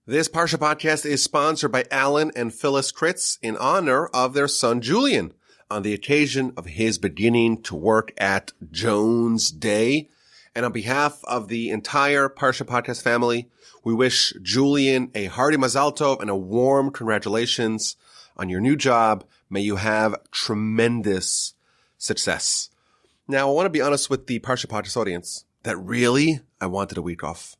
This Parsha Podcast is sponsored by Alan and Phyllis Kritz in honor of their son Julian on the occasion of his beginning to work at Jones Day. And on behalf of the entire Parsha Podcast family, we wish Julian a hearty mazal tov and a warm congratulations on your new job. May you have tremendous success. Now, I want to be honest with the Parsha Podcast audience that really I wanted a week off.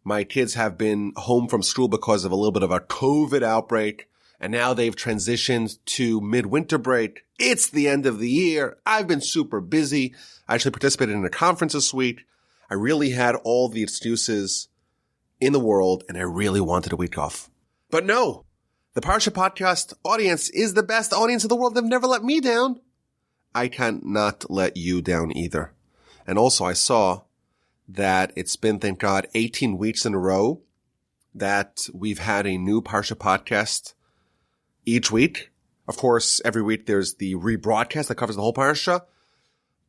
My kids have been home from school because of a little bit of a COVID outbreak, and now they've transitioned to midwinter break. It's the end of the year. I've been super busy. I actually participated in a conference this week. I really had all the excuses in the world, and I really wanted a week off. But no, the Parsha Podcast audience is the best audience in the world. They've never let me down. I cannot let you down either. And also, I saw that it's been, thank God, 18 weeks in a row that we've had a new Parsha Podcast each week. Of course, every week there's the rebroadcast that covers the whole Parsha,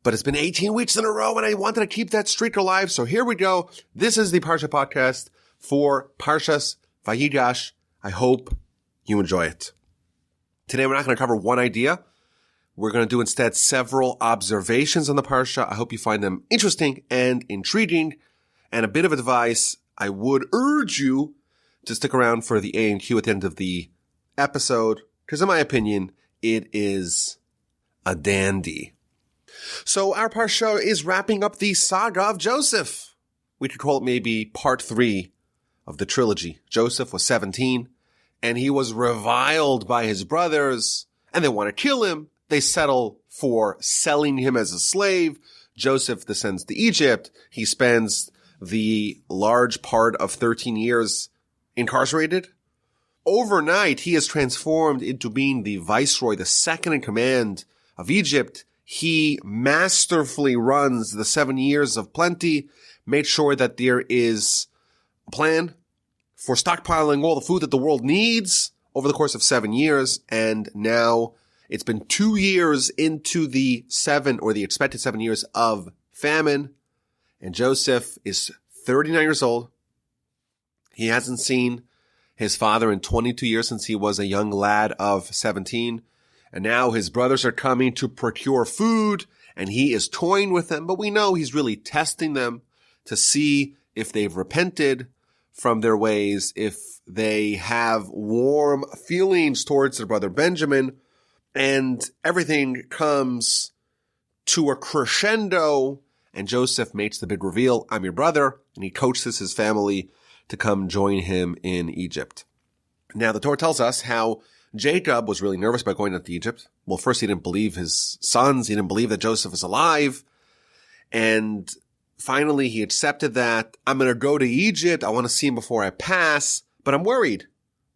but it's been 18 weeks in a row and I wanted to keep that streak alive. So here we go. This is the Parsha Podcast for Parshas Vayigash. I hope you enjoy it. Today we're not going to cover one idea. We're going to do instead several observations on the Parsha. I hope you find them interesting and intriguing. And a bit of advice, I would urge you to stick around for the A and Q at the end of the episode, because in my opinion, it is a dandy. So our Parsha is wrapping up the saga of Joseph. We could call it maybe part 3 of the trilogy. Joseph was 17, and he was reviled by his brothers, and they want to kill him. They settle for selling him as a slave. Joseph descends to Egypt. He spends the large part of 13 years incarcerated. Overnight, he is transformed into being the viceroy, the second in command of Egypt. He masterfully runs the 7 years of plenty, made sure that there is a plan for stockpiling all the food that the world needs over the course of 7 years. And now it's been 2 years into the expected 7 years of famine, and Joseph is 39 years old. He hasn't seen his father in 22 years since he was a young lad of 17, and now his brothers are coming to procure food, and he is toying with them, but we know he's really testing them to see if they've repented from their ways, if they have warm feelings towards their brother Benjamin. And everything comes to a crescendo, and Joseph makes the big reveal, I'm your brother, and he coaxes his family to come join him in Egypt. Now, the Torah tells us how Jacob was really nervous about going into Egypt. Well, first he didn't believe his sons. He didn't believe that Joseph is alive. And finally he accepted that. I'm going to go to Egypt. I want to see him before I pass, but I'm worried.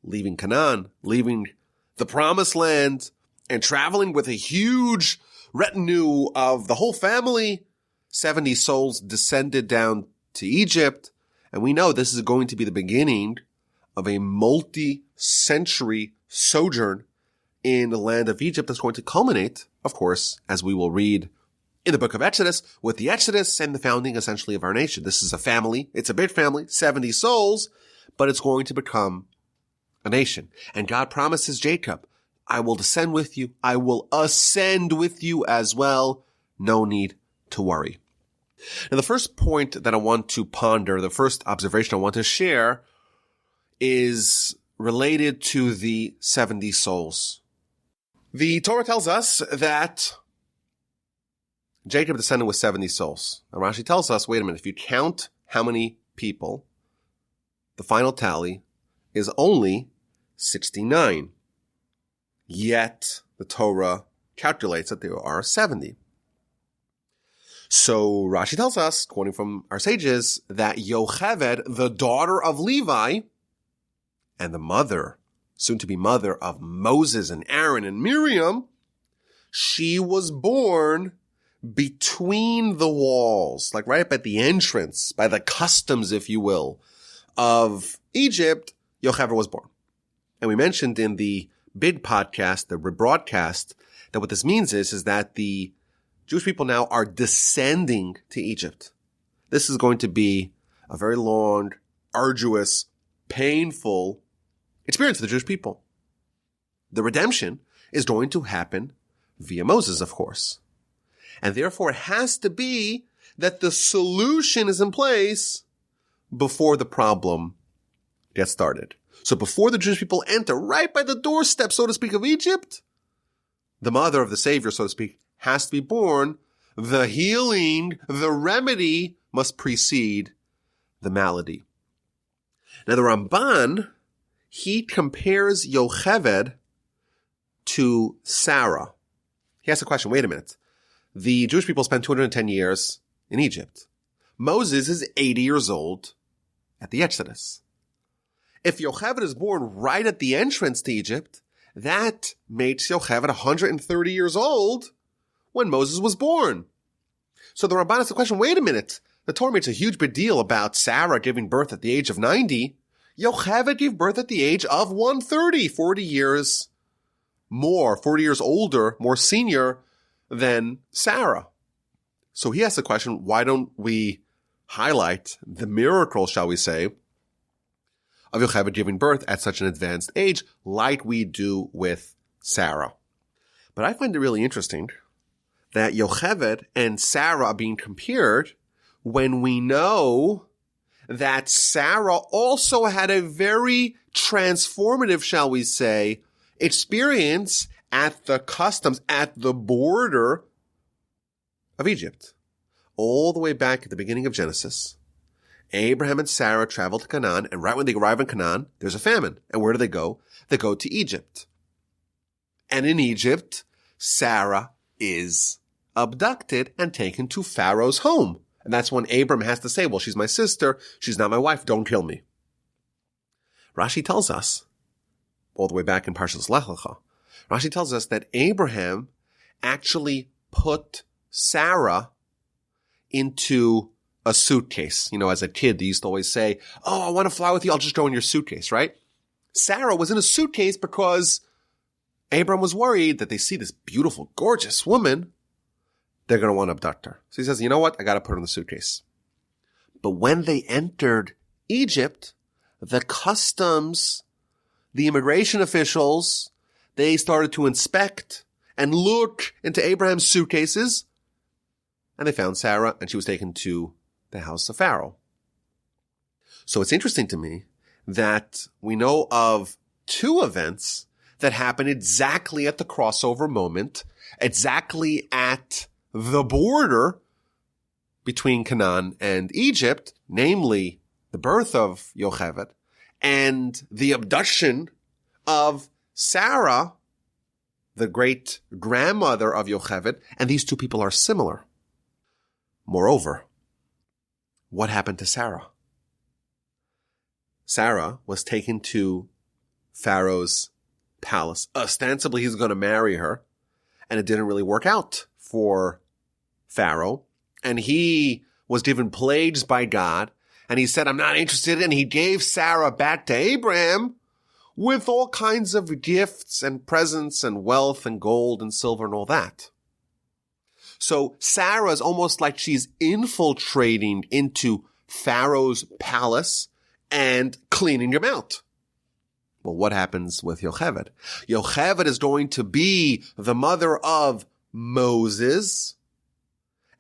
Leaving Canaan, leaving the promised land, and traveling with a huge retinue of the whole family. 70 souls descended down to Egypt. And we know this is going to be the beginning of a multi-century sojourn in the land of Egypt that's going to culminate, of course, as we will read in the book of Exodus, with the Exodus and the founding essentially of our nation. This is a family. It's a big family, 70 souls, but it's going to become a nation. And God promises Jacob, I will descend with you. I will ascend with you as well. No need to worry. Now, the first point that I want to ponder, the first observation I want to share is related to the 70 souls. The Torah tells us that Jacob descended with 70 souls. Now, Rashi tells us, wait a minute, if you count how many people, the final tally is only 69. Yet the Torah calculates that there are 70. So Rashi tells us, quoting from our sages, that Yocheved, the daughter of Levi, and the mother, soon to be mother of Moses and Aaron and Miriam, she was born between the walls, like right up at the entrance, by the customs, if you will, of Egypt. Yocheved was born. And we mentioned in the big podcast, the rebroadcast, that what this means is that the Jewish people now are descending to Egypt. This is going to be a very long, arduous painful experience for the Jewish people. The redemption is going to happen via Moses, of course. And therefore, it has to be that the solution is in place before the problem gets started. So before the Jewish people enter, right by the doorstep, so to speak, of Egypt, the mother of the Savior, so to speak, has to be born. The healing, the remedy must precede the malady. Now the Ramban, he compares Yocheved to Sarah. He asks the question, wait a minute. The Jewish people spent 210 years in Egypt. Moses is 80 years old at the Exodus. If Yocheved is born right at the entrance to Egypt, that makes Yocheved 130 years old when Moses was born. So the Ramban asks the question, wait a minute. The Torah makes a huge big deal about Sarah giving birth at the age of 90. Yocheved gave birth at the age of 130, 40 years more, 40 years older, more senior than Sarah. So he asks the question, why don't we highlight the miracle, shall we say, of Yocheved giving birth at such an advanced age like we do with Sarah? But I find it really interesting that Yocheved and Sarah are being compared when we know that Sarah also had a very transformative, shall we say, experience at the customs, at the border of Egypt. All the way back at the beginning of Genesis, Abraham and Sarah travel to Canaan, and right when they arrive in Canaan, there's a famine. And where do they go? They go to Egypt. And in Egypt, Sarah is abducted and taken to Pharaoh's home. And that's when Abram has to say, well, she's my sister, she's not my wife, don't kill me. Rashi tells us, all the way back in Parshas Lech Lecha, Rashi tells us that Abraham actually put Sarah into a suitcase. You know, as a kid, they used to always say, oh, I want to fly with you, I'll just go in your suitcase, right? Sarah was in a suitcase because Abram was worried that they see this beautiful, gorgeous woman, they're going to want to abduct her. So he says, you know what? I got to put her in the suitcase. But when they entered Egypt, the customs, the immigration officials, they started to inspect and look into Abraham's suitcases, and they found Sarah, and she was taken to the house of Pharaoh. So it's interesting to me that we know of two events that happened exactly at the crossover moment, exactly at the border between Canaan and Egypt, namely the birth of Yocheved and the abduction of Sarah, the great grandmother of Yocheved, and these two people are similar. Moreover, what happened to Sarah? Sarah was taken to Pharaoh's palace. Ostensibly, he's going to marry her, and it didn't really work out for Pharaoh. And he was given plagues by God, and he said, I'm not interested, and he gave Sarah back to Abraham with all kinds of gifts and presents and wealth and gold and silver and all that. So Sarah's almost like she's infiltrating into Pharaoh's palace and cleaning him out. Well, what happens with Yocheved? Yocheved is going to be the mother of Moses.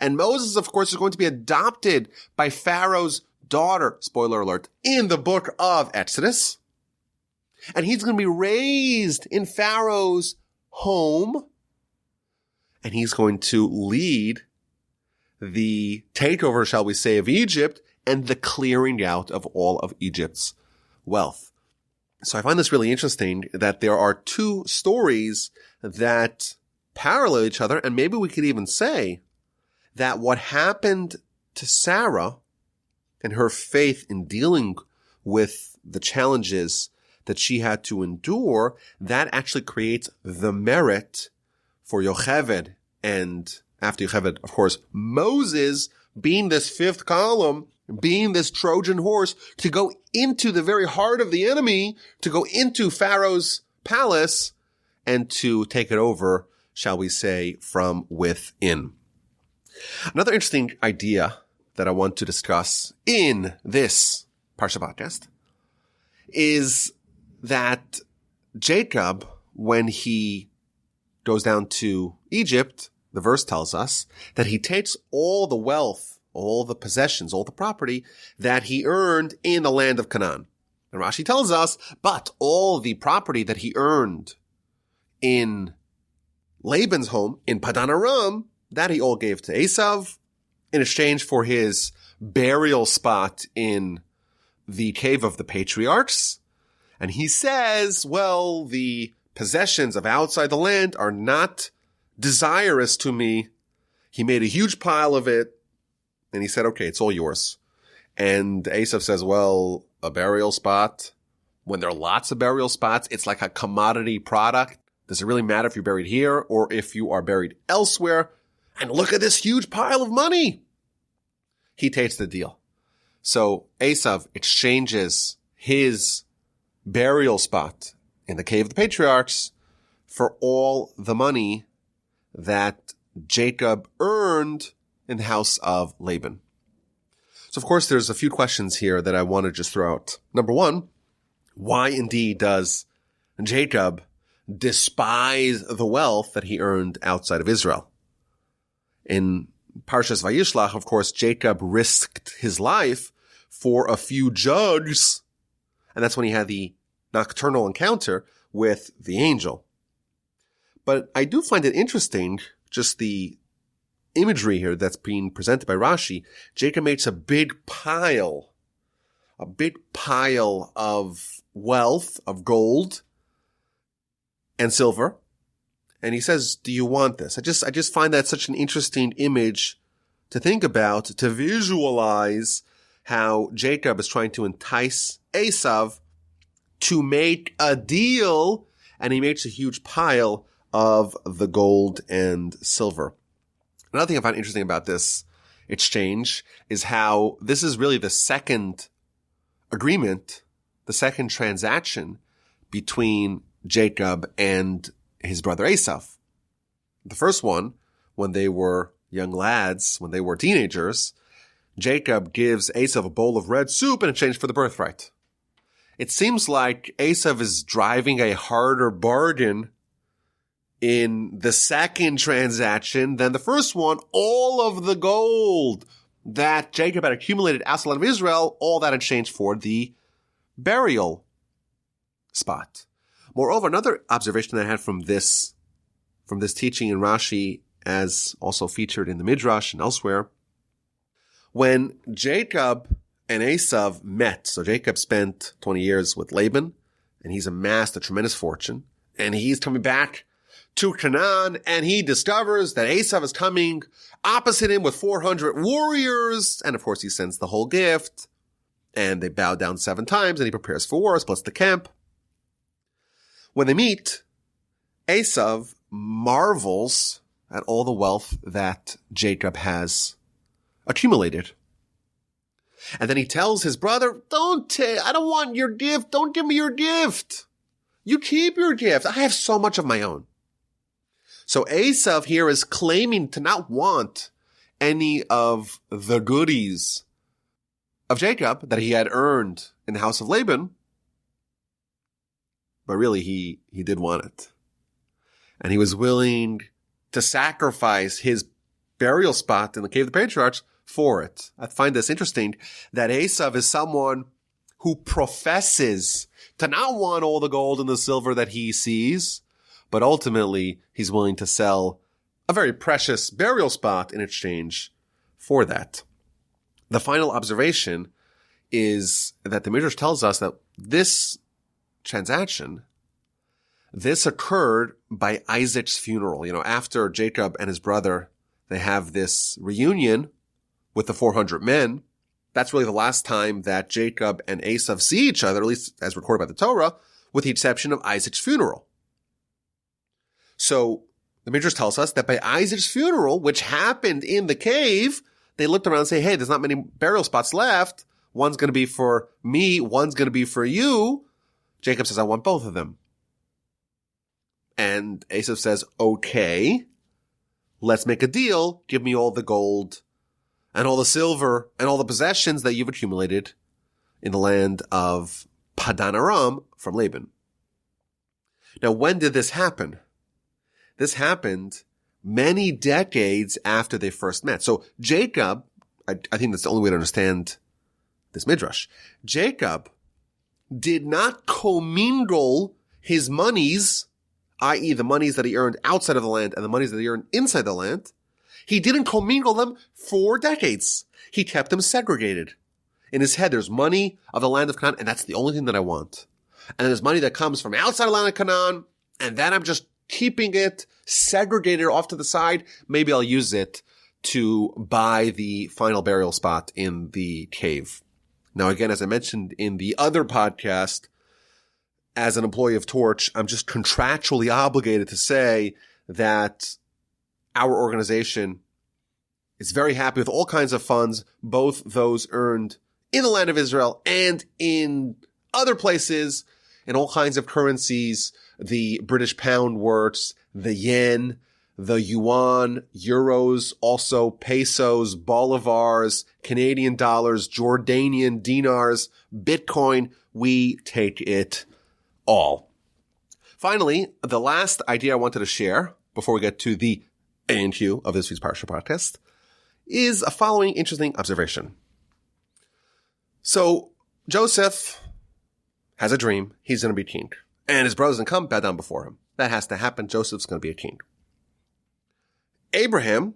And Moses, of course, is going to be adopted by Pharaoh's daughter, spoiler alert, in the book of Exodus. And he's going to be raised in Pharaoh's home. And he's going to lead the takeover, shall we say, of Egypt and the clearing out of all of Egypt's wealth. So I find this really interesting that there are two stories that parallel each other. And maybe we could even say that what happened to Sarah and her faith in dealing with the challenges that she had to endure, that actually creates the merit for Yocheved, and after Yocheved, of course, Moses being this fifth column, being this Trojan horse, to go into the very heart of the enemy, to go into Pharaoh's palace, and to take it over, shall we say, from within. Another interesting idea that I want to discuss in this Parsha Podcast is that Jacob, when he goes down to Egypt, the verse tells us that he takes all the wealth, all the possessions, all the property that he earned in the land of Canaan. And Rashi tells us, but all the property that he earned in Laban's home in Padan Aram, that he all gave to Esau in exchange for his burial spot in the cave of the patriarchs. And he says, well, the possessions of outside the land are not desirous to me. He made a huge pile of it, and he said, okay, it's all yours. And Esau says, well, a burial spot, when there are lots of burial spots, it's like a commodity product. Does it really matter if you're buried here or if you are buried elsewhere? And look at this huge pile of money. He takes the deal. So Esau exchanges his burial spot in the cave of the patriarchs for all the money that Jacob earned in the house of Laban. So, of course, there's a few questions here that I want to just throw out. Number one, why indeed does Jacob despise the wealth that he earned outside of Israel? In Parshas Vayigash, of course, Jacob risked his life for a few jugs, and that's when he had the nocturnal encounter with the angel. But I do find it interesting, just the imagery here that's being presented by Rashi. Jacob makes a big pile of wealth, of gold and silver. And he says, do you want this? I just find that such an interesting image to think about, to visualize how Jacob is trying to entice Esau to make a deal, and he makes a huge pile of the gold and silver. Another thing I find interesting about this exchange is how this is really the second agreement, the second transaction between Jacob and his brother Esau. The first one, when they were young lads, when they were teenagers, Jacob gives Esau a bowl of red soup in exchange for the birthright. It seems like Esau is driving a harder bargain in the second transaction than the first one. All of the gold that Jacob had accumulated outside the land of Israel, all that in exchange for the burial spot. Moreover, another observation that I had from this teaching in Rashi, as also featured in the Midrash and elsewhere, when Jacob and Esau met, so Jacob spent 20 years with Laban, and he's amassed a tremendous fortune, and he's coming back to Canaan, and he discovers that Esau is coming opposite him with 400 warriors, and of course he sends the whole gift, and they bow down 7 times, and he prepares for war, splits the camp. When they meet, Esau marvels at all the wealth that Jacob has accumulated. And then he tells his brother, I don't want your gift. Don't give me your gift. You keep your gift. I have so much of my own. So Esau here is claiming to not want any of the goodies of Jacob that he had earned in the house of Laban. But really, he did want it. And he was willing to sacrifice his burial spot in the cave of the patriarchs for it. I find this interesting, that Esau is someone who professes to not want all the gold and the silver that he sees, but ultimately he's willing to sell a very precious burial spot in exchange for that. The final observation is that the Midrash tells us that this transaction, this occurred by Isaac's funeral. You know, after Jacob and his brother, they have this reunion with the 400 men. That's really the last time that Jacob and Esau see each other, at least as recorded by the Torah, with the exception of Isaac's funeral. So the Midrash tells us that by Isaac's funeral, which happened in the cave, they looked around and say, hey, there's not many burial spots left. One's going to be for me. One's going to be for you. Jacob says, I want both of them. And Esau says, okay, let's make a deal. Give me all the gold and all the silver and all the possessions that you've accumulated in the land of Padan Aram from Laban. Now, when did this happen? This happened many decades after they first met. So Jacob, I think that's the only way to understand this midrash. Jacob did not commingle his monies, i.e. the monies that he earned outside of the land and the monies that he earned inside the land. He didn't commingle them for decades. He kept them segregated. In his head, there's money of the land of Canaan, and that's the only thing that I want. And there's money that comes from outside the land of Canaan, and then I'm just keeping it segregated off to the side. Maybe I'll use it to buy the final burial spot in the cave. Now, again, as I mentioned in the other podcast, as an employee of Torch, I'm just contractually obligated to say that our organization is very happy with all kinds of funds, both those earned in the land of Israel and in other places, in all kinds of currencies. The British pound works, the yen, the yuan, euros, also pesos, bolivars, Canadian dollars, Jordanian dinars, Bitcoin. We take it all. Finally, the last idea I wanted to share before we get to the A&Q of this week's Parsha Podcast is a following interesting observation. So Joseph has a dream. He's going to be king. And his brothers come bow down before him. That has to happen. Joseph's going to be a king. Abraham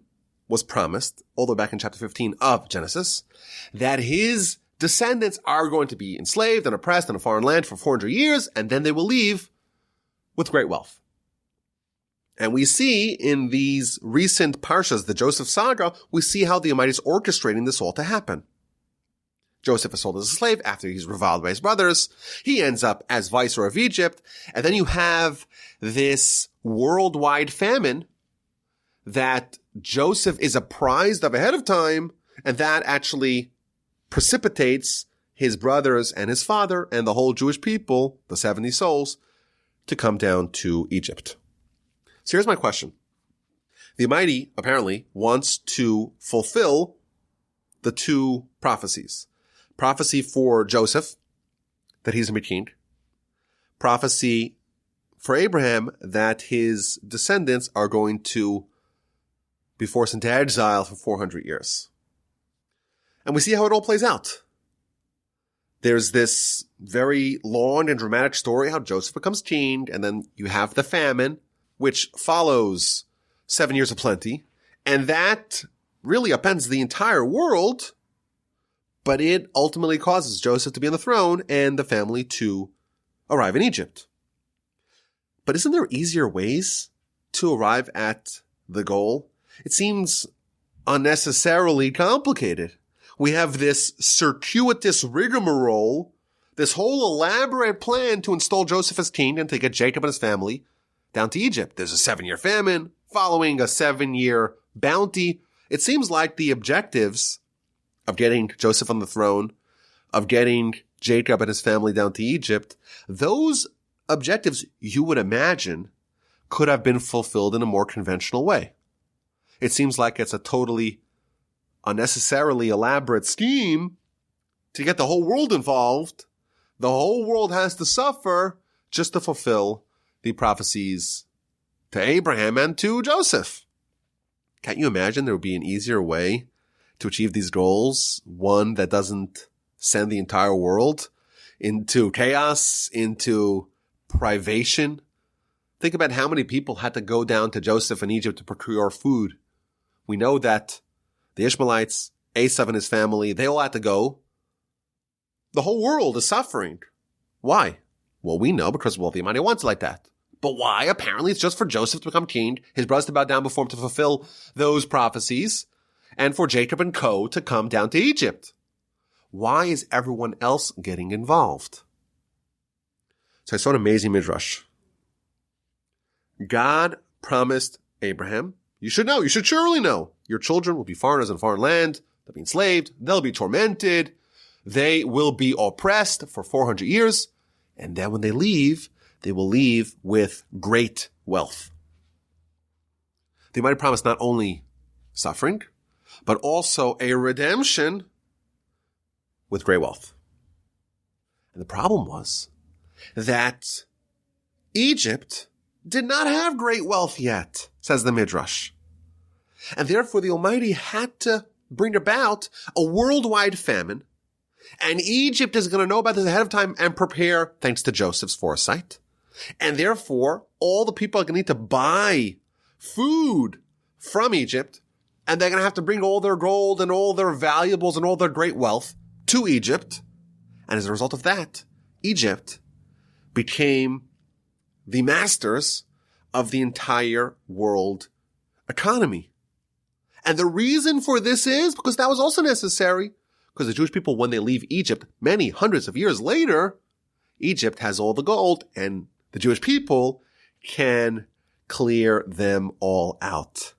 was promised, all the way back in chapter 15 of Genesis, that his descendants are going to be enslaved and oppressed in a foreign land for 400 years, and then they will leave with great wealth. And we see in these recent Parshas, the Joseph saga, we see how the Almighty is orchestrating this all to happen. Joseph is sold as a slave after he's reviled by his brothers. He ends up as viceroy of Egypt. And then you have this worldwide famine that Joseph is apprised of ahead of time, and that actually precipitates his brothers and his father and the whole Jewish people, the 70 souls, to come down to Egypt. So here's my question. The Almighty apparently wants to fulfill the two prophecies. Prophecy for Joseph, that he's going to be king. Prophecy for Abraham, that his descendants are going to be forced into exile for 400 years. And we see how it all plays out. There's this very long and dramatic story how Joseph becomes king, and then you have the famine, which follows 7 years of plenty, and that really upends the entire world, but it ultimately causes Joseph to be on the throne and the family to arrive in Egypt. But isn't there easier ways to arrive at the goal? It seems unnecessarily complicated. We have this circuitous rigmarole, this whole elaborate plan to install Joseph as king and to get Jacob and his family down to Egypt. There's a 7-year famine following a 7-year bounty. It seems like the objectives of getting Joseph on the throne, of getting Jacob and his family down to Egypt, those objectives, you would imagine, could have been fulfilled in a more conventional way. It seems like it's a totally unnecessarily elaborate scheme to get the whole world involved. The whole world has to suffer just to fulfill the prophecies to Abraham and to Joseph. Can't you imagine there would be an easier way to achieve these goals? One that doesn't send the entire world into chaos, into privation. Think about how many people had to go down to Joseph in Egypt to procure food. We know that the Ishmaelites, Esau and his family, they all had to go. The whole world is suffering. Why? Well, we know because, the Almighty wants it like that. But why? Apparently it's just for Joseph to become king, his brothers to bow down before him to fulfill those prophecies, and for Jacob and co. to come down to Egypt. Why is everyone else getting involved? So I saw an amazing midrash. God promised Abraham, you should surely know, your children will be foreigners in a foreign land, they'll be enslaved, they'll be tormented, they will be oppressed for 400 years, and then when they will leave with great wealth. They might have promised not only suffering, but also a redemption with great wealth. And the problem was that Egypt did not have great wealth yet, says the Midrash. And therefore the Almighty had to bring about a worldwide famine. And Egypt is going to know about this ahead of time and prepare thanks to Joseph's foresight. And therefore, all the people are going to need to buy food from Egypt. And they're going to have to bring all their gold and all their valuables and all their great wealth to Egypt. And as a result of that, Egypt became the masters of the entire world economy. And the reason for this is because that was also necessary. Because the Jewish people, when they leave Egypt many hundreds of years later, Egypt has all the gold and the Jewish people can clear them all out.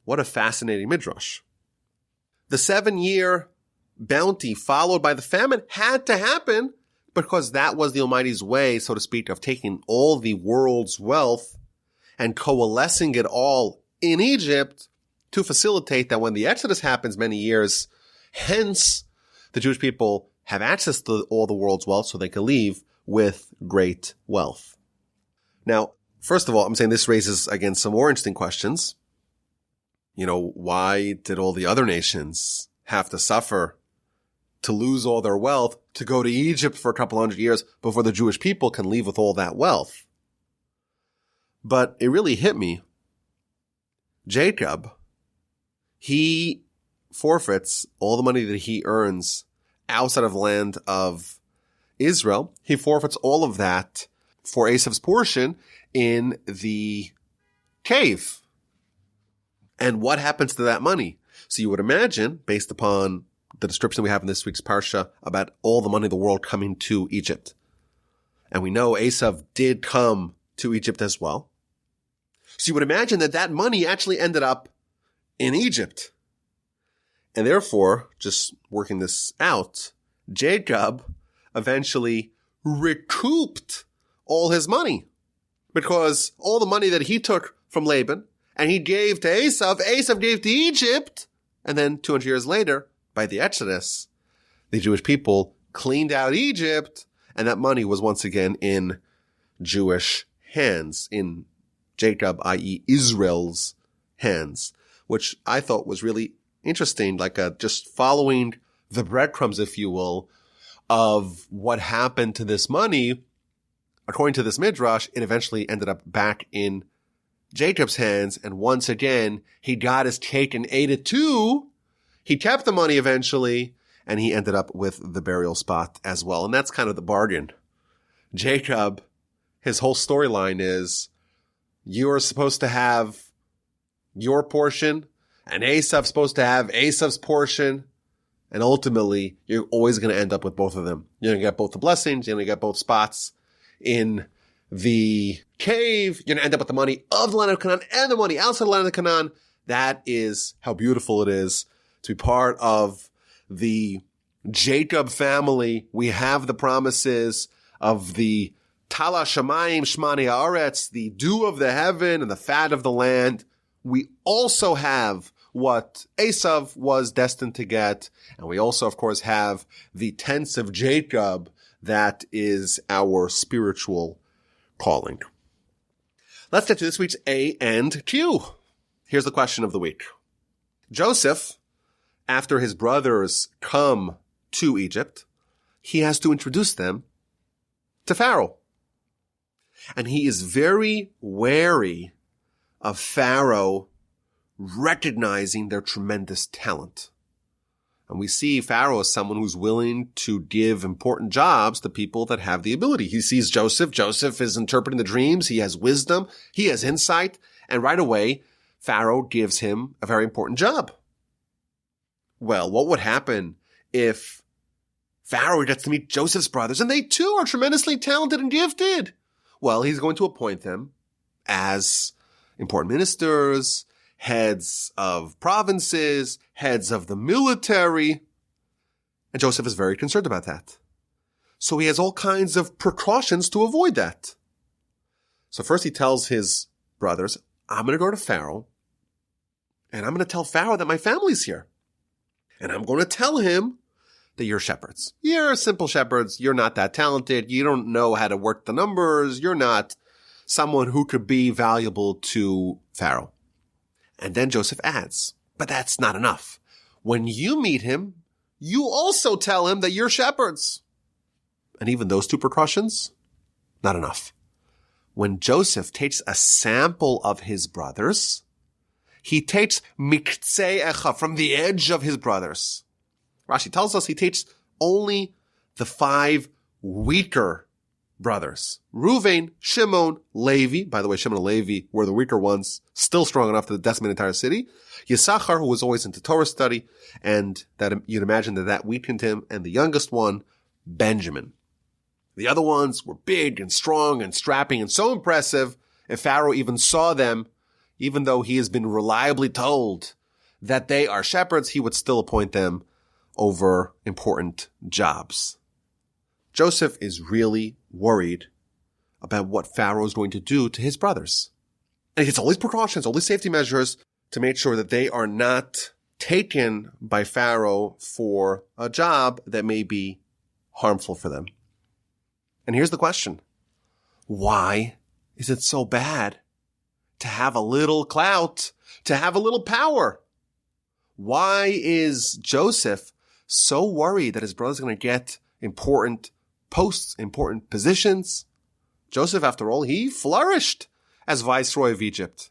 What a fascinating midrash. The 7-year bounty followed by the famine had to happen because that was the Almighty's way, so to speak, of taking all the world's wealth and coalescing it all in Egypt to facilitate that when the Exodus happens many years, hence the Jewish people have access to all the world's wealth so they can leave with great wealth. Now, first of all, I'm saying this raises, again, some more interesting questions. Why did all the other nations have to suffer to lose all their wealth to go to Egypt for a couple hundred years before the Jewish people can leave with all that wealth? But it really hit me. Jacob, he forfeits all the money that he earns outside of the land of Israel. He forfeits all of that for Esau's portion in the cave. And what happens to that money? So you would imagine, based upon the description we have in this week's Parsha about all the money of the world coming to Egypt. And we know Esau did come to Egypt as well. So you would imagine that that money actually ended up in Egypt. And therefore, just working this out, Jacob eventually recouped all his money. Because all the money that he took from Laban and he gave to Esau gave to Egypt. And then 200 years later, by the Exodus, the Jewish people cleaned out Egypt, and that money was once again in Jewish hands, in Jacob, i.e. Israel's hands, which I thought was really interesting, like just following the breadcrumbs, if you will, of what happened to this money. According to this midrash, it eventually ended up back in Jacob's hands, and once again, he got his cake and ate it too. He kept the money eventually, and he ended up with the burial spot as well. And that's kind of the bargain. Jacob, his whole storyline is, you are supposed to have your portion, and Esau's supposed to have Esau's portion, and ultimately, you're always going to end up with both of them. You're going to get both the blessings, you're going to get both spots in the cave, you're going to end up with the money of the land of Canaan and the money outside the land of Canaan. That is how beautiful it is to be part of the Jacob family. We have the promises of the Tala Shamayim Shmani Haaretz, the dew of the heaven and the fat of the land. We also have what Esau was destined to get. And we also, of course, have the tents of Jacob. That is our spiritual calling. Let's get to this week's A and Q. Here's the question of the week. Joseph, after his brothers come to Egypt, he has to introduce them to Pharaoh. And he is very wary of Pharaoh recognizing their tremendous talent. And we see Pharaoh as someone who's willing to give important jobs to people that have the ability. He sees Joseph. Joseph is interpreting the dreams. He has wisdom. He has insight. And right away, Pharaoh gives him a very important job. Well, what would happen if Pharaoh gets to meet Joseph's brothers and they too are tremendously talented and gifted? Well, he's going to appoint them as important ministers, heads of provinces, heads of the military. And Joseph is very concerned about that. So he has all kinds of precautions to avoid that. So first he tells his brothers, I'm going to go to Pharaoh, and I'm going to tell Pharaoh that my family's here. And I'm going to tell him that you're shepherds. You're simple shepherds. You're not that talented. You don't know how to work the numbers. You're not someone who could be valuable to Pharaoh. And then Joseph adds, but that's not enough. When you meet him, you also tell him that you're shepherds. And even those two precautions, not enough. When Joseph takes a sample of his brothers, he takes miktsei echa, from the edge of his brothers. Rashi tells us he takes only the 5 weaker brothers. Reuven, Shimon, Levi. By the way, Shimon and Levi were the weaker ones, still strong enough to decimate the entire city. Yisachar, who was always into Torah study, and that you'd imagine that weakened him. And the youngest one, Benjamin. The other ones were big and strong and strapping and so impressive, if Pharaoh even saw them, even though he has been reliably told that they are shepherds, he would still appoint them over important jobs. Joseph is really worried about what Pharaoh is going to do to his brothers. And he gets all these precautions, all these safety measures to make sure that they are not taken by Pharaoh for a job that may be harmful for them. And here's the question. Why is it so bad to have a little clout, to have a little power? Why is Joseph so worried that his brother's going to get important posts, important positions? Joseph, after all, he flourished as viceroy of Egypt.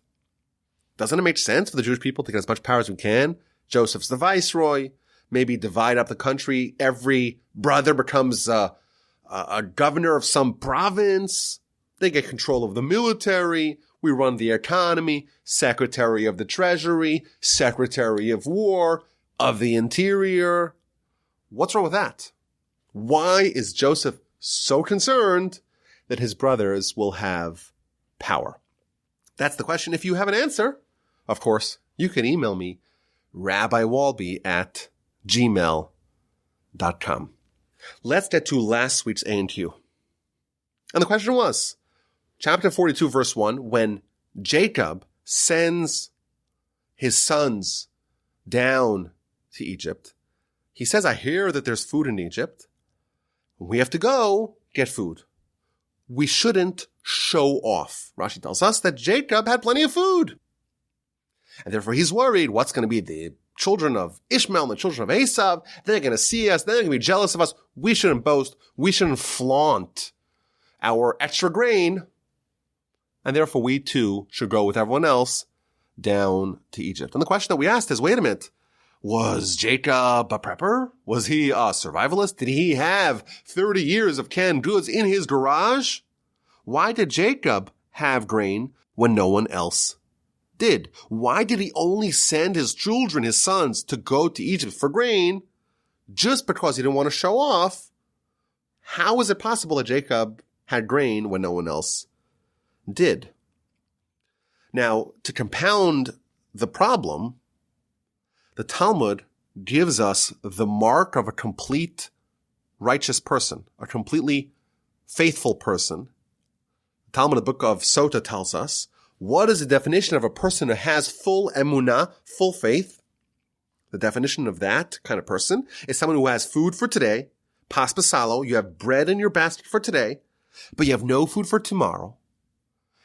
Doesn't it make sense for the Jewish people to get as much power as we can? Joseph's the viceroy. Maybe divide up the country. Every brother becomes a governor of some province. They get control of the military. We run the economy. Secretary of the Treasury. Secretary of War. Of the Interior. What's wrong with that? Why is Joseph so concerned that his brothers will have power? That's the question. If you have an answer, of course, you can email me, rabbiwalby@gmail.com. Let's get to last week's A&Q. And the question was, chapter 42, verse 1, when Jacob sends his sons down to Egypt, he says, I hear that there's food in Egypt. We have to go get food. We shouldn't show off. Rashi tells us that Jacob had plenty of food. And therefore he's worried what's going to be the children of Ishmael and the children of Esau. They're going to see us. They're going to be jealous of us. We shouldn't boast. We shouldn't flaunt our extra grain. And therefore we too should go with everyone else down to Egypt. And the question that we asked is, wait a minute. Was Jacob a prepper? Was he a survivalist? Did he have 30 years of canned goods in his garage? Why did Jacob have grain when no one else did? Why did he only send his children, his sons, to go to Egypt for grain just because he didn't want to show off? How is it possible that Jacob had grain when no one else did? Now, to compound the problem, the Talmud gives us the mark of a complete righteous person, a completely faithful person. The Talmud, the book of Sota, tells us, what is the definition of a person who has full emunah, full faith? The definition of that kind of person is someone who has food for today, pas basalo, you have bread in your basket for today, but you have no food for tomorrow.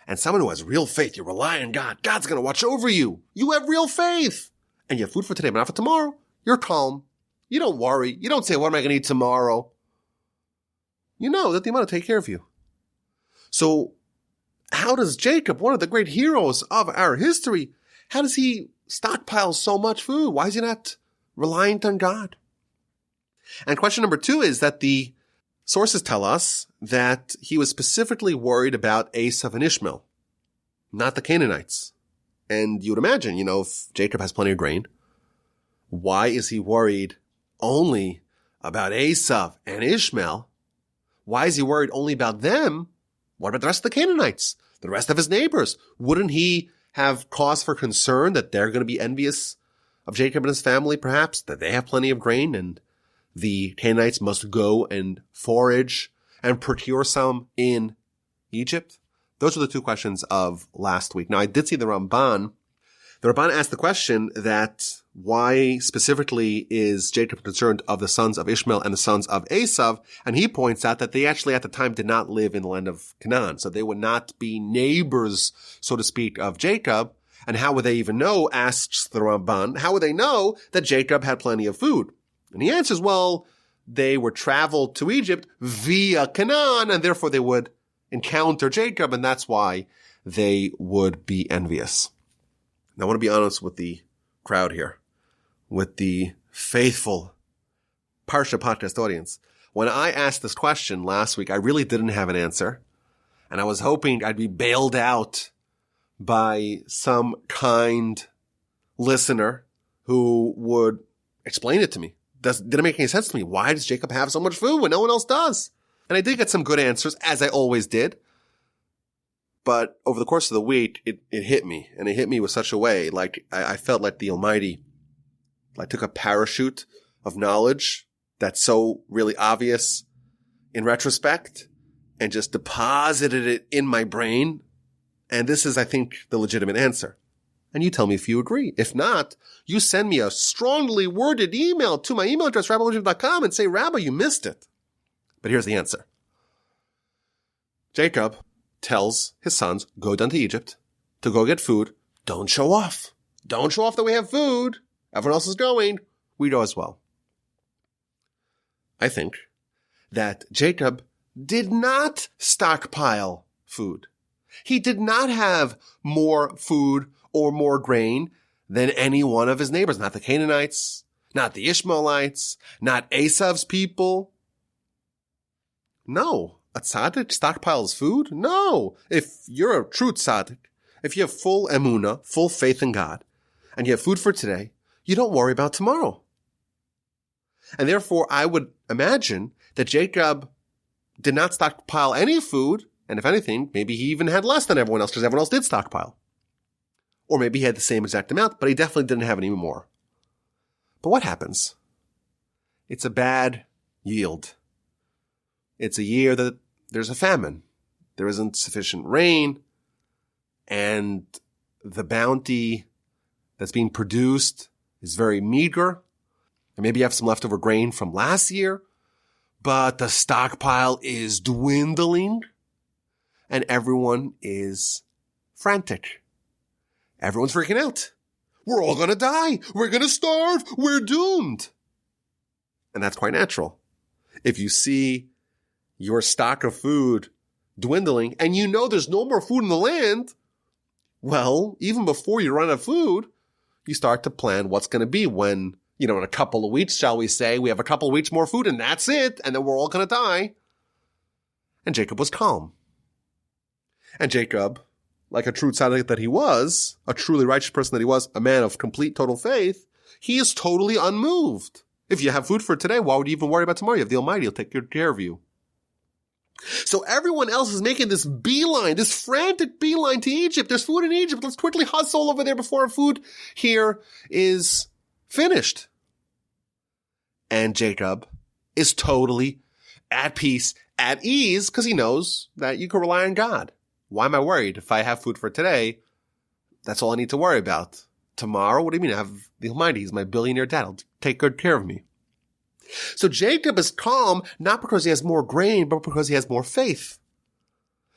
And someone who has real faith, you rely on God. God's going to watch over you. You have real faith. And you have food for today, but not for tomorrow. You're calm. You don't worry. You don't say, what am I going to eat tomorrow? You know that they want to take care of you. So how does Jacob, one of the great heroes of our history, how does he stockpile so much food? Why is he not reliant on God? And question number 2 is that the sources tell us that he was specifically worried about Esau and Ishmael, not the Canaanites. And you would imagine, if Jacob has plenty of grain, why is he worried only about Esau and Ishmael? Why is he worried only about them? What about the rest of the Canaanites, the rest of his neighbors? Wouldn't he have cause for concern that they're going to be envious of Jacob and his family, perhaps, that they have plenty of grain and the Canaanites must go and forage and procure some in Egypt? Those are the 2 questions of last week. Now, I did see the Ramban. The Ramban asked the question that why specifically is Jacob concerned of the sons of Ishmael and the sons of Esau? And he points out that they actually at the time did not live in the land of Canaan. So they would not be neighbors, so to speak, of Jacob. And how would they even know, asks the Ramban, how would they know that Jacob had plenty of food? And he answers, well, they were traveled to Egypt via Canaan, and therefore they would encounter Jacob, and that's why they would be envious. Now, I want to be honest with the crowd here, with the faithful Parsha Podcast audience. When I asked this question last week, I really didn't have an answer, and I was hoping I'd be bailed out by some kind listener who would explain it to me. Didn't it make any sense to me? Why does Jacob have so much food when no one else does? And I did get some good answers, as I always did. But over the course of the week, it hit me. And it hit me with such a way, like I felt like the Almighty took a parachute of knowledge that's so really obvious in retrospect and just deposited it in my brain. And this is, I think, the legitimate answer. And you tell me if you agree. If not, you send me a strongly worded email to my email address, rabbi@yocheved.com, and say, Rabbi, you missed it. But here's the answer. Jacob tells his sons, go down to Egypt to go get food. Don't show off. Don't show off that we have food. Everyone else is going. We go as well. I think that Jacob did not stockpile food. He did not have more food or more grain than any one of his neighbors. Not the Canaanites, not the Ishmaelites, not Esau's people. No. A tzaddik stockpiles food? No. If you're a true tzaddik, if you have full emunah, full faith in God, and you have food for today, you don't worry about tomorrow. And therefore, I would imagine that Jacob did not stockpile any food, and if anything, maybe he even had less than everyone else, because everyone else did stockpile. Or maybe he had the same exact amount, but he definitely didn't have any more. But what happens? It's a bad yield. It's a year that there's a famine. There isn't sufficient rain, and the bounty that's being produced is very meager. And maybe you have some leftover grain from last year, but the stockpile is dwindling, and everyone is frantic. Everyone's freaking out. We're all going to die. We're going to starve. We're doomed. And that's quite natural. If you see your stock of food dwindling and you know there's no more food in the land, well, even before you run out of food, you start to plan what's going to be when, in a couple of weeks, shall we say, we have a couple of weeks more food and that's it. And then we're all going to die. And Jacob was calm. And Jacob, like a true tzaddik that he was, a truly righteous person that he was, a man of complete total faith, he is totally unmoved. If you have food for today, why would you even worry about tomorrow? You have the Almighty. He'll take good care of you. So everyone else is making this beeline, this frantic beeline to Egypt. There's food in Egypt. Let's quickly hustle over there before our food here is finished. And Jacob is totally at peace, at ease, because he knows that you can rely on God. Why am I worried? If I have food for today, that's all I need to worry about. Tomorrow, what do you mean? I have the Almighty. He's my billionaire dad. He'll take good care of me. So Jacob is calm, not because he has more grain, but because he has more faith.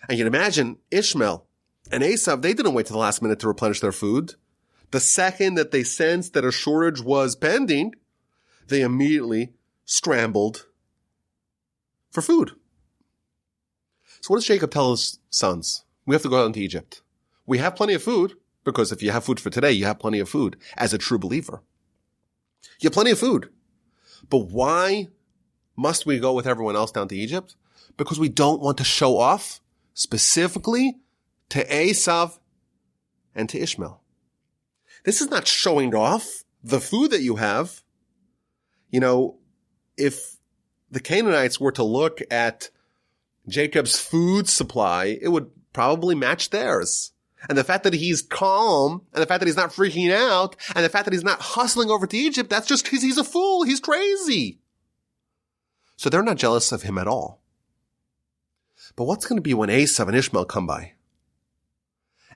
And you can imagine Ishmael and Esau, they didn't wait till the last minute to replenish their food. The second that they sensed that a shortage was pending, they immediately scrambled for food. So what does Jacob tell his sons? We have to go down to Egypt. We have plenty of food, because if you have food for today, you have plenty of food as a true believer. You have plenty of food. But why must we go with everyone else down to Egypt? Because we don't want to show off specifically to Esau and to Ishmael. This is not showing off the food that you have. If the Canaanites were to look at Jacob's food supply, it would probably match theirs. And the fact that he's calm, and the fact that he's not freaking out, and the fact that he's not hustling over to Egypt, that's just because he's a fool. He's crazy. So they're not jealous of him at all. But what's going to be when Esau and Ishmael come by?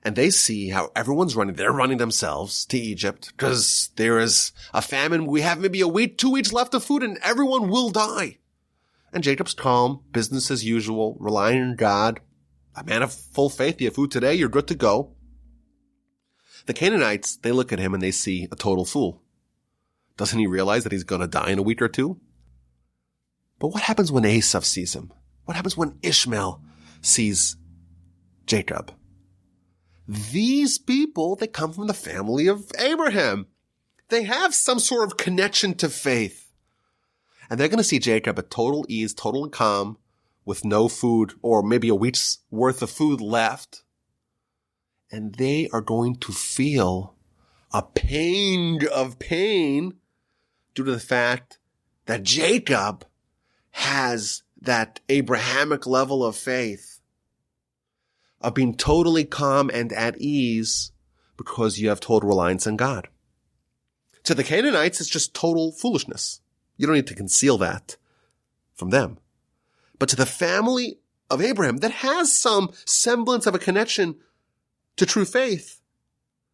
And they see how everyone's running. They're running themselves to Egypt because there is a famine. We have maybe a week, 2 weeks left of food and everyone will die. And Jacob's calm, business as usual, relying on God. A man of full faith. You have food today. You're good to go. The Canaanites, they look at him and they see a total fool. Doesn't he realize that he's going to die in a week or two? But what happens when Esau sees him? What happens when Ishmael sees Jacob? These people, they come from the family of Abraham. They have some sort of connection to faith. And they're going to see Jacob at total ease, total calm, with no food or maybe a week's worth of food left. And they are going to feel a pang of pain due to the fact that Jacob has that Abrahamic level of faith, of being totally calm and at ease because you have total reliance on God. To the Canaanites, it's just total foolishness. You don't need to conceal that from them. But to the family of Abraham that has some semblance of a connection to true faith,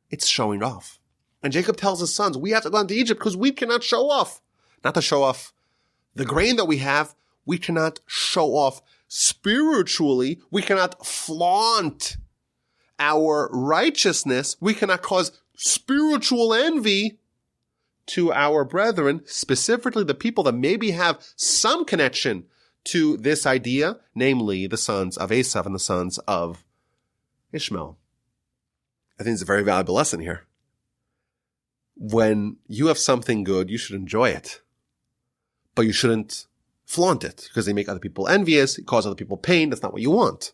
it's showing off. And Jacob tells his sons, we have to go into Egypt because we cannot show off. Not to show off the grain that we have. We cannot show off spiritually. We cannot flaunt our righteousness. We cannot cause spiritual envy to our brethren, specifically the people that maybe have some connection to this idea, namely the sons of Esau and the sons of Ishmael. I think it's a very valuable lesson here. When you have something good, you should enjoy it. But you shouldn't flaunt it because they make other people envious, cause other people pain. That's not what you want.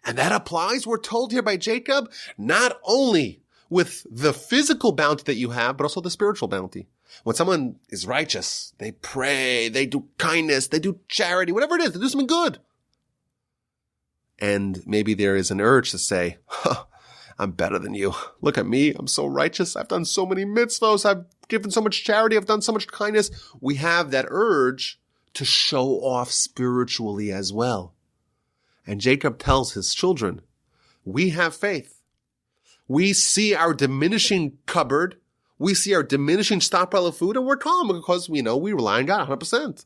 And that applies, we're told here by Jacob, not only with the physical bounty that you have, but also the spiritual bounty. When someone is righteous, they pray, they do kindness, they do charity, whatever it is, they do something good. And maybe there is an urge to say, I'm better than you. Look at me. I'm so righteous. I've done so many mitzvos. I've given so much charity. I've done so much kindness. We have that urge to show off spiritually as well. And Jacob tells his children, we have faith. We see our diminishing cupboard. We see our diminishing stockpile of food, and we're calm because we know we rely on God 100%.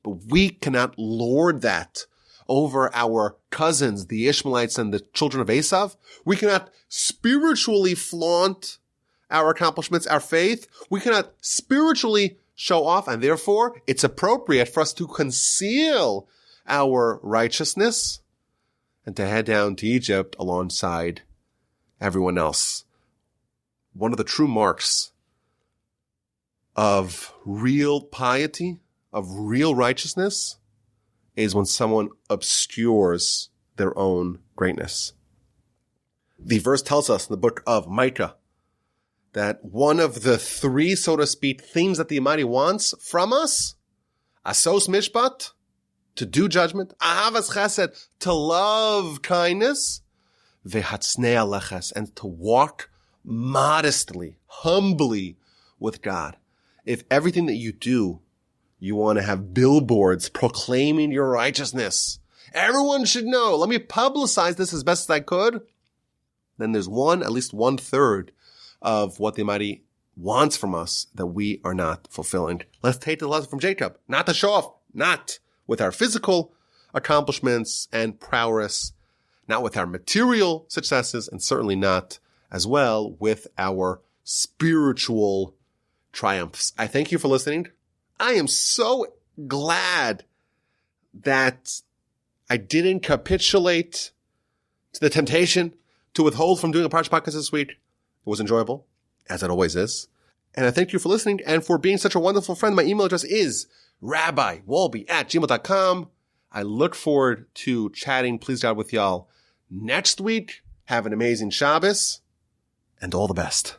But we cannot lord that over our cousins, the Ishmaelites and the children of Esau. We cannot spiritually flaunt our accomplishments, our faith. We cannot spiritually show off, and therefore it's appropriate for us to conceal our righteousness and to head down to Egypt alongside everyone else. One of the true marks of real piety, of real righteousness, is when someone obscures their own greatness. The verse tells us in the book of Micah that one of the three, so to speak, things that the Almighty wants from us, asos mishpat, to do judgment, ahavas chesed, to love kindness, vehatznei aleches, and to walk modestly, humbly with God. If everything that you do, you want to have billboards proclaiming your righteousness, everyone should know, let me publicize this as best as I could, then there's at least 1/3 of what the Almighty wants from us that we are not fulfilling. Let's take the lesson from Jacob, not to show off, not with our physical accomplishments and prowess, not with our material successes, and certainly not as well with our spiritual triumphs. I thank you for listening. I am so glad that I didn't capitulate to the temptation to withhold from doing a Parsha Podcast this week. It was enjoyable, as it always is. And I thank you for listening and for being such a wonderful friend. My email address is rabbiwolbe@gmail.com. I look forward to chatting, please God, with y'all next week. Have an amazing Shabbos and all the best.